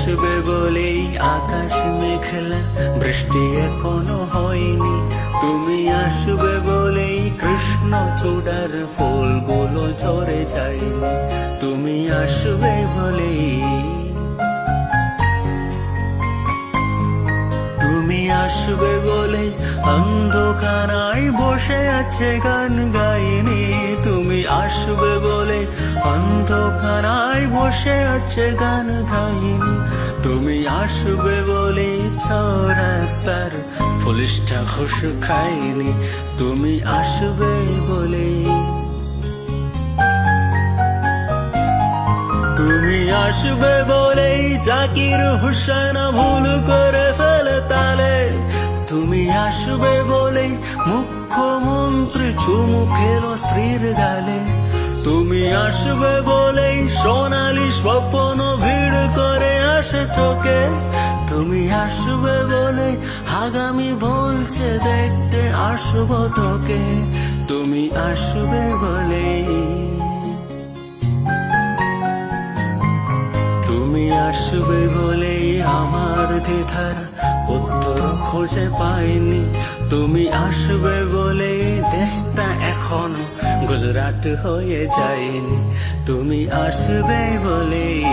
আসবে বলেই আকাশ মেঘলা, বৃষ্টি এখনো হয়নি। তুমি আসবে বলেই কৃষ্ণ চূড়ার ফুলগুলো ঝরে যায়নি। তুমি আসবে বলেই, তুমি আসবে বলে অন্ধকারায় বসে আছে গান গাইনি। তুমি আসবে বলে অন্ধকারায় বসে আছে গান গাইনি। তুমি আসবে বলে চৌরাস্তার পুলিশটা ঘুষ খায়নি। তুমি আসবে বলে, তুমি আসবে বলেই জাকির হুসেন ভুল করে ফেলে তালে। তুমি আসবে বলেই মুখ্যমন্ত্রী চুমু খেলো স্ত্রীর গালে। তুমি আসবে বলেই সোনালি স্বপ্ন ভিড় করে আসে চোখে। তুমি আসবে বলে আগামী বলছে দেখতে আসবো তোকে। তুমি আসবে বলেই, তুমি আসবে বলেই আমার দ্বিধার উত্তর খুঁজে পাইনি। তুমি আসবে বলে দেশটা এখনো গুজরাট হয়ে যায়নি। তুমি আসবে বলেই